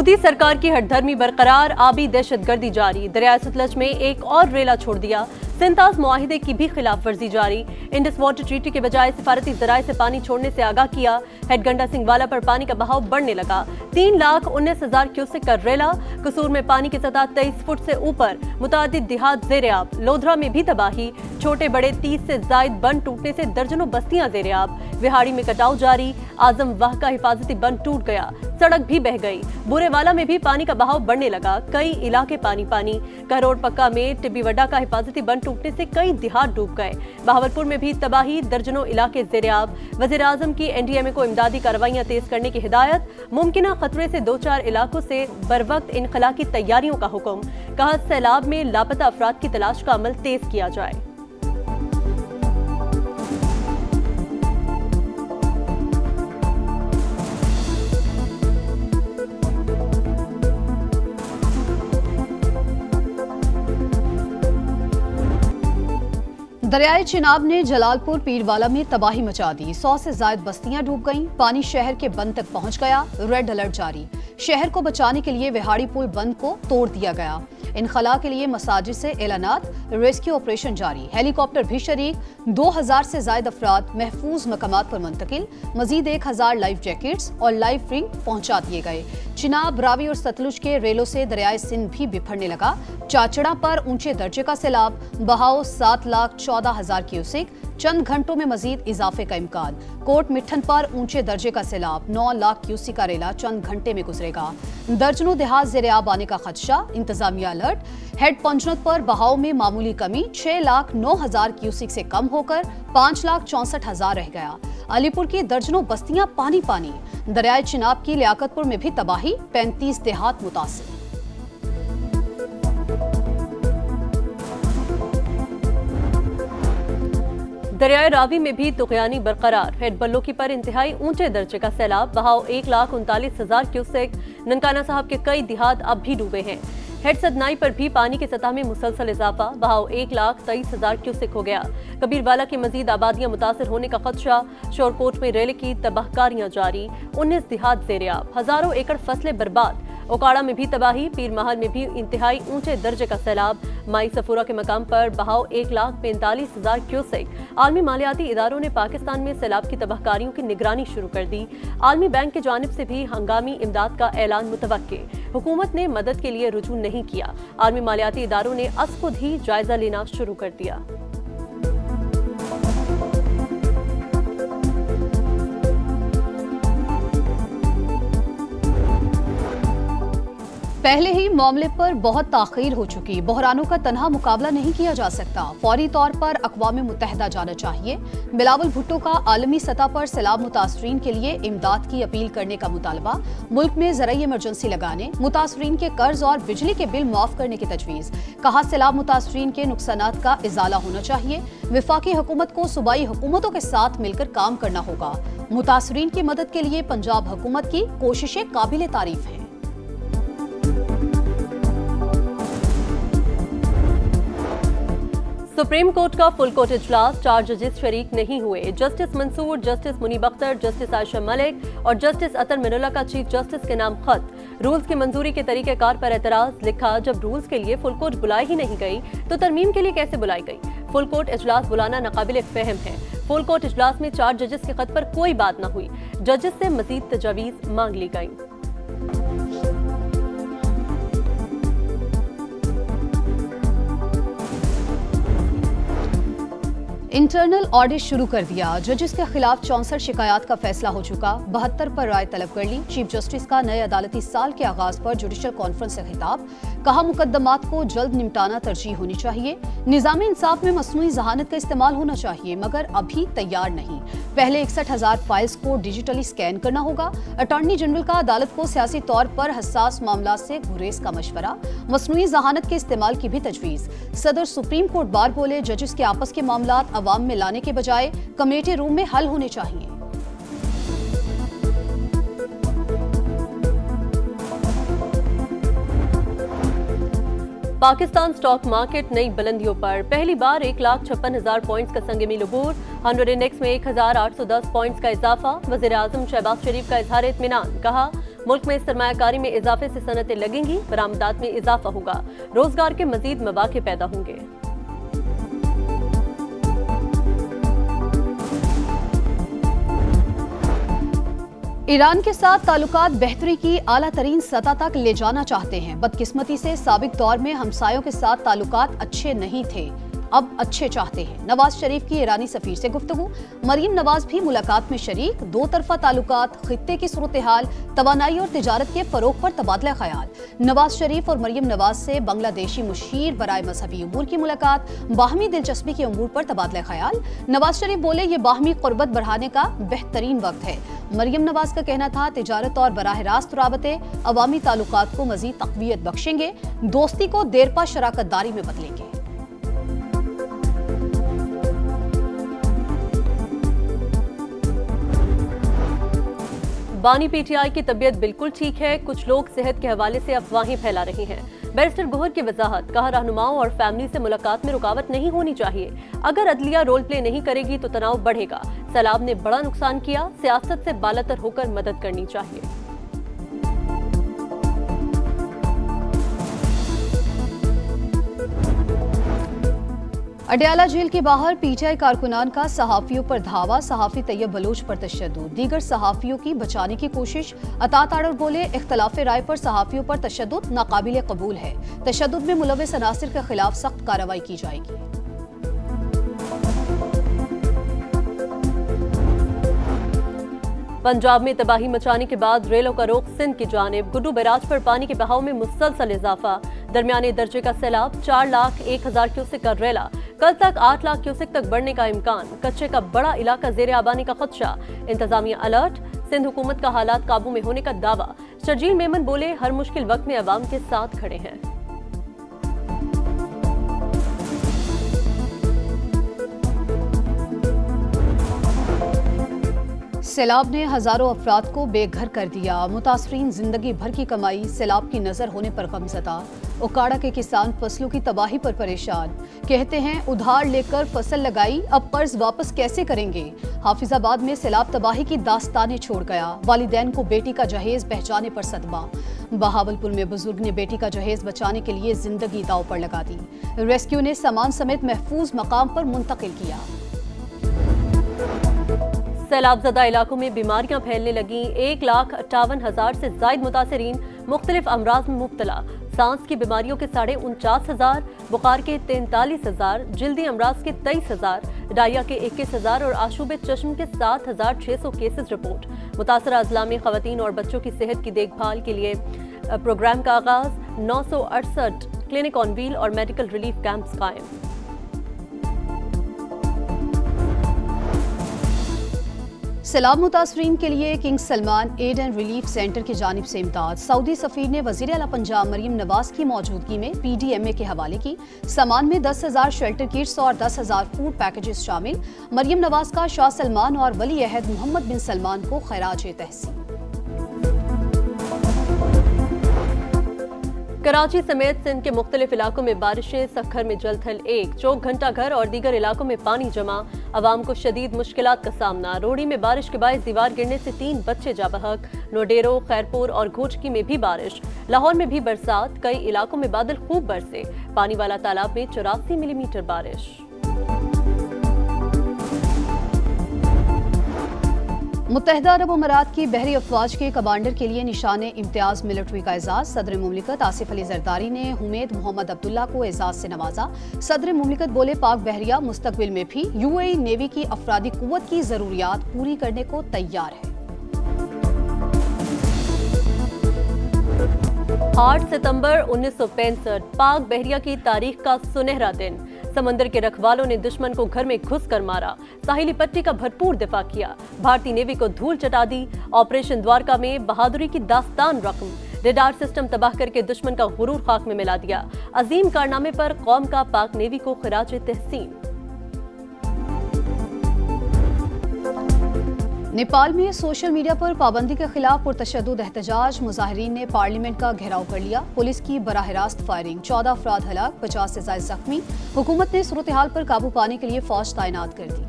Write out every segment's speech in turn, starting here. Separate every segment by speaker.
Speaker 1: मोदी सरकार की हठधर्मी बरकरार, आबी दहशतगर्दी जारी। दरिया सतलज में एक और रेला छोड़ दिया। सिंताज मुआहिदे की भी खिलाफ वर्जी जारी। इंडस वाटर ट्रीटी के बजाय सिफारती जराये से पानी छोड़ने से आगाह किया। हेडगंडा सिंगवाला पर पानी का बहाव बढ़ने लगा। 3,19,000 क्यूसेक का रेला। कसूर में पानी की सतह 23 फुट से ऊपर। मुतादिद देहात ज़ेर-ए-आब। लोधरा में भी तबाही। छोटे बड़े 30 से जायद बंद टूटने से दर्जनों बस्तियां ज़ेर-ए-आब। विहाड़ी में कटाव जारी। आजम वाह का हिफाजती बंद टूट गया। सड़क भी बह गई। बुरेवाला में भी पानी का बहाव बढ़ने लगा। कई इलाके पानी पानी। करोड़ पक्का में टिब्बीवड्डा का हिफाजती बंद टूटने से कई देहात डूब गए। बहावलपुर में भी तबाही, दर्जनों इलाके ज़ेर-ए-आब। वज़ीर आज़म की एनडीएमए को इमदादी कार्रवाइयां तेज करने की हिदायत। मुमकिना खतरे से 2-4 इलाकों से बरवक्त इनखला की तैयारियों का हुक्म। कहा सैलाब में लापता अफराद की तलाश का अमल तेज किया जाए।
Speaker 2: दरियाए चिनाब ने जलालपुर पीरवाला में तबाही मचा दी। 100 से ज्यादा बस्तियां डूब गईं। पानी शहर के बंद तक पहुंच गया। रेड अलर्ट जारी। शहर को बचाने के लिए विहाड़ी पुल बंद को तोड़ दिया गया। इनखला के लिए मसाजिद से एलानात। रेस्क्यू ऑपरेशन जारी। हेलीकॉप्टर भी शरीक। 2000 से ज्यादा अफराद महफूज मकामात पर मुंतकिल। मजीद 1000 लाइफ जैकेट्स और लाइफ रिंग पहुंचा दिए गए। चिनाब, रावी और सतलुज के रेलों से दरियाए सिंध भी बिफरने लगा। चाचड़ा पर ऊंचे दर्जे का सैलाब। बहाव 7,14,000 क्यूसेक। चंद घंटों में मजीद इजाफे का इम्कान। कोट मिठन पर ऊंचे दर्जे का सैलाब। 9 लाख क्यूसेक का रेला चंद घंटे में गुजरेगा। दर्जनों देहात ज़ेर-ए-आब आने का खदशा। इंतजामिया अलर्ट। हेड पंचनत पर बहाव में मामूली कमी। 6,09,000 क्यूसेक से कम होकर 5,64,000 रह गया। अलीपुर की दर्जनों बस्तियां पानी पानी। दरियाए चिनाब की लियाकतपुर में भी तबाही। 35 देहात मुतासिर।
Speaker 1: दरियाए रावी में भी तुगयानी बरकरार। हेड बल्लोकी पर इंतहाई ऊंचे दर्जे का सैलाब। बहाव 1,39,000 क्यूसेक। ननकाना साहब के कई देहात अब भी डूबे हैं। हेड सदनाई पर भी पानी की सतह में मुसलसल इजाफा। बहाव 1,23,000 क्यूसेक हो गया। कबीरवाला की मजीद आबादियां मुतासर होने का खदशा। शोरकोट में रेल की तबाहकारियां जारी। 19 देहात ज़ेर-ए-आब। हजारों एकड़ फसलें बर्बाद। ओकाड़ा में भी तबाही। पीर महल में भी इंतहाई ऊंचे दर्जे का सैलाब। माई सफूरा के मकाम पर बहाव 1,45,000 क्यूसेक। आलमी मालियाती इदारों ने पाकिस्तान में सैलाब की तबाहकारियों की निगरानी शुरू कर दी। आलमी बैंक की जानिब से भी हंगामी इमदाद का ऐलान मुतवक्के। हुकूमत ने मदद के लिए रुजू नहीं किया। आलमी मालियाती इदारों ने अस खुद ही जायजा लेना शुरू कर दिया।
Speaker 2: पहले ही मामले पर बहुत ताखीर हो चुकी। बहरानों का तन्हा मुकाबला नहीं किया जा सकता। फौरी तौर पर अक़वाम मुत्तहिदा जाना चाहिए। बिलावल भुट्टो का आलमी सतह पर सैलाब मुतासरीन के लिए इमदाद की अपील करने का मुतालबा। मुल्क में ज़राई इमरजेंसी लगाने, मुतासरीन के कर्ज और बिजली के बिल माफ करने की तजवीज़। कहा सैलाब मुतासरीन के नुकसानात का इजाला होना चाहिए। विफाकी हुकूमत को सूबाई हुकूमतों के साथ मिलकर काम करना होगा। मुतासरीन की मदद के लिए पंजाब हुकूमत की कोशिशें काबिल तारीफ हैं।
Speaker 1: सुप्रीम कोर्ट का फुल कोर्ट इजलास। 4 जजेस शरीक नहीं हुए। Justice Mansoor, justice Munib Akhtar, justice Ayesha Malik और जस्टिस अतर मिनुल्लाह का चीफ जस्टिस के नाम खत। रूल्स की मंजूरी के तरीक़ेकार पर एतराज। लिखा, जब रूल्स के लिए फुल कोर्ट बुलाई ही नहीं गई तो तरमीम के लिए कैसे बुलाई गई। फुल कोर्ट इजलास बुलाना नाकाबिल फहम है। फुल कोर्ट इजलास में 4 जजेस के खत पर कोई बात न हुई। जजेस से मजीद तजावीज़ मांग ली गई।
Speaker 2: इंटरनल ऑडिट शुरू कर दिया। जजेस के खिलाफ 64 शिकायत का फैसला हो चुका। 72 पर राय तलब कर ली। चीफ जस्टिस का नए अदालती साल के आगाज पर जुडिशल कॉन्फ्रेंस से खिताब। कहा मुकदमात को जल्द निपटाना तरजीह होनी चाहिए। निज़ाम इंसाफ में मसनूई जहानत का इस्तेमाल होना चाहिए मगर अभी तैयार नहीं। पहले 61,000 फाइल्स को डिजिटली स्कैन करना होगा। अटॉर्नी जनरल का अदालत को सियासी तौर पर हसास मामला से गुरेज का मशवरा। मसनूई जहानत के इस्तेमाल की भी तजवीज़। सदर सुप्रीम कोर्ट बार बोले, जजेस के आपस के मामलात अवाम में लाने के बजाय कमेटी रूम में हल होने चाहिए।
Speaker 1: पाकिस्तान स्टॉक मार्केट नई बुलंदियों पर। पहली बार 1,56,000 पॉइंट्स का संगमी लबूर। 100 इंडेक्स में 1,810 पॉइंट्स का इजाफा। वज़ीर आज़म शहबाज शरीफ का इजहार इत्मीनान। कहा मुल्क में सरमायाकारी में इजाफे से सनतें लगेंगी, बरामदात में इजाफा होगा, रोजगार के मजीद मौके पैदा होंगे।
Speaker 2: ईरान के साथ ताल्लुकात बेहतरी की आला तरीन सतह तक ले जाना चाहते हैं। बदकिस्मती से साबिक दौर में हमसायों के साथ ताल्लुकात अच्छे नहीं थे, अब अच्छे चाहते हैं। नवाज शरीफ की ईरानी सफीर से गुफ्तगू, मरियम नवाज भी मुलाकात में शरीक। दो तरफा ताल्लुकात, खित्ते की सूरत हाल, तवानाई और तिजारत के फरोग पर तबादला ख्याल। नवाज शरीफ और मरियम नवाज से बांग्लादेशी मुशीर बराए मजहबी उमूर की मुलाकात, बाहमी दिलचस्पी के उमूर पर तबादला ख्याल। नवाज शरीफ बोले, ये बाहमी कुर्बत बढ़ाने का बेहतरीन वक्त है। मरियम नवाज का कहना था, तिजारत और बराह रास्त राबते अवामी ताल्लुकात को मजीद तक़वियत बख्शेंगे, दोस्ती को देरपा शराकतदारी में बदलेंगे।
Speaker 1: बानी पीटीआई की तबीयत बिल्कुल ठीक है, कुछ लोग सेहत के हवाले से अफवाहें फैला रहे हैं। बैरिस्टर गोहर की वजाहत, कहा रहनुमाओं और फैमिली से मुलाकात में रुकावट नहीं होनी चाहिए। अगर अदलिया रोल प्ले नहीं करेगी तो तनाव बढ़ेगा। सैलाब ने बड़ा नुकसान किया, सियासत से बालातर होकर मदद करनी चाहिए।
Speaker 2: अडयाला जेल के बाहर पीटीआई कारकुनान का सहाफियों पर धावा, सहाफी तैयब बलोच पर तशद्दुद, दीगर सहाफियों की बचाने की कोशिश। अता ताड़र बोले, इख्तलाफ राय पर सहाफियों पर तशद्दुद नाकाबिले कबूल है, तशद्दुद में मुलव्वस अनासिर के खिलाफ सख्त कार्रवाई की जाएगी।
Speaker 1: पंजाब में तबाही मचाने के बाद रेलों का रुख सिंध की जानिब, गुड्डू बैराज पर पानी के बहाव में मुसलसल इजाफा। दरमियाने दर्जे का सैलाब, 4,01,000 क्यूसेक का रेला, कल तक 8 लाख क्यूसेक तक बढ़ने का इम्कान। कच्चे का बड़ा इलाका जेर आबानी का खदशा, इंतजामिया अलर्ट। सिंध हुकूमत का हालात काबू में होने का दावा। शर्जील मेमन बोले, हर मुश्किल वक्त में अवाम के साथ खड़े हैं।
Speaker 2: सैलाब ने हजारों अफराद को बेघर कर दिया, मुतासरीन जिंदगी भर की कमाई सैलाब की नजर होने पर गमज़दा। उकाड़ा के किसान फसलों की तबाही पर परेशान, कहते हैं उधार लेकर फसल लगाई, अब कर्ज वापस कैसे करेंगे। हाफिजाबाद में सैलाब तबाही की दास्तानें छोड़ गया, वालिदैन को बेटी का जहेज पहचाने पर सदमा। बहावलपुर में बुजुर्ग ने बेटी का जहेज बचाने के लिए जिंदगी दांव पर लगा दी, रेस्क्यू ने सामान समेत महफूज मकाम पर मुंतकिल किया।
Speaker 1: सैलाबजदा इलाकों में बीमारियां फैलने लगी, 1,58,000 से जायद मुतासरीन मुख्तलिफ अमराज में मुब्तला। सांस की बीमारियों के 49,500, बुखार के 43,000, जल्दी अमराज के 23,000, डायरिया के 21,000 और आशूब चश्म के 7,600 केसेस रिपोर्ट। मुतासरा अजला में खवातीन और बच्चों की सेहत की देखभाल के लिए प्रोग्राम का आगाज, 968 क्लिनिक ऑन व्हील और मेडिकल रिलीफ कैंप्स कायम।
Speaker 2: सैलाब मुतासरीन के लिए King Salman aid and relief centre की जानिब से इमदाद। सऊदी सफीर ने वज़ीर आला पंजाब मरियम नवाज की मौजूदगी में PDMA के हवाले की। सामान में 10,000 शेल्टर किट्स और 10,000 फूड पैकेजेस शामिल। मरियम नवाज का शाह सलमान और वली अहद मोहम्मद बिन सलमान को खैराज तहसीन।
Speaker 1: कराची समेत सिंध के मुख्तलिफ इलाकों में बारिशें, सखर में जलथल 1, चौक घंटा घर और दीगर इलाकों में पानी जमा, अवाम को शदीद मुश्किलात का सामना। रोड़ी में बारिश के बायस दीवार गिरने से 3 बच्चे जा बहक। नोडेरो, खैरपुर और घोटकी में भी बारिश। लाहौर में भी बरसात, कई इलाकों में बादल खूब बरसे। पानी वाला तालाब में 84 मिलीमीटर बारिश।
Speaker 2: मुत्तहिदा अरब अमारात की बहरी अफवाज के कमांडर के लिए निशाने इम्तियाज मिलिट्री का एजाज। सदर मुमलिकत आसिफ अली जरदारी ने हुमैद मोहम्मद अब्दुल्ला को एजाज से नवाजा। सदर मुमलिकत बोले, पाक बहरिया मुस्तकबिल में भी UAE नेवी की अफरादी कुव्वत की जरूरियात पूरी करने को तैयार है।
Speaker 1: 8 सितंबर 1965 पाक बहरिया की तारीख का सुनहरा दिन। समंदर के रखवालों ने दुश्मन को घर में घुस कर मारा, साहिली पट्टी का भरपूर दिफा किया, भारतीय नेवी को धूल चटा दी। ऑपरेशन द्वारका में बहादुरी की दास्तान रकम, रेडार सिस्टम तबाह करके दुश्मन का गुरूर खाक में मिला दिया। अजीम कारनामे पर कौम का पाक नेवी को खिराज तहसीन।
Speaker 2: नेपाल में सोशल मीडिया पर पाबंदी के खिलाफ पुरतशद्दुद एहतजाज, मुजाहिरीन ने पार्लियामेंट का घेराव कर लिया। पुलिस की बराह रास्त फायरिंग, 14 अफराद हलाक, 50 से ज्यादा जख्मी। हुकूमत ने सूरत हाल पर काबू पाने के लिए फौज तैनात कर दी।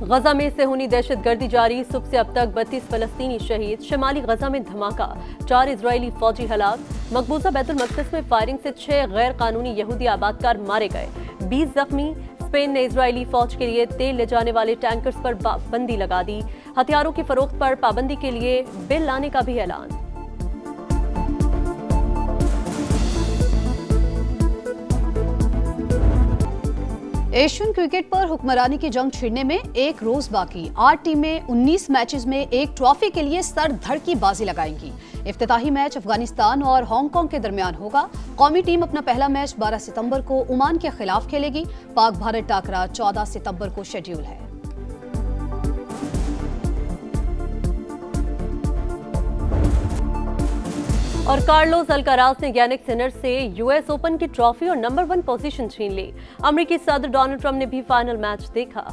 Speaker 1: गजा में सेहूनी दहशतगर्दी जारी, सुबह से अब तक 32 फलस्तीनी शहीद। शिमाली गजा में धमाका, 4 इजरायली फौजी हलाक। मकबूजा बैतुल मक़दस में फायरिंग से 6 गैर कानूनी यहूदी आबादकार मारे गए, 20 जख्मी। स्पेन ने इजरायली फौज के लिए तेल ले जाने वाले टैंकर्स पर पाबंदी लगा दी। हथियारों की फरोख्त पर पाबंदी के लिए बिल लाने का भी ऐलान।
Speaker 2: एशियन क्रिकेट पर हुक्मरानी की जंग छिड़ने में एक रोज बाकी। 8 टीमें 19 मैचेस में एक ट्रॉफी के लिए सर धड़ की बाजी लगाएंगी। इफ्तिताही मैच अफगानिस्तान और हांगकांग के दरमियान होगा। कौमी टीम अपना पहला मैच 12 सितंबर को ओमान के खिलाफ खेलेगी। पाक भारत टाकरा 14 सितंबर को शेड्यूल है।
Speaker 1: और कार्लोस अल्काराज ने यानिक सिनर से यूएस ओपन की ट्रॉफी और नंबर 1 पोजीशन छीन ली। अमेरिकी सदर डोनाल्ड ट्रंप ने भी फाइनल मैच देखा।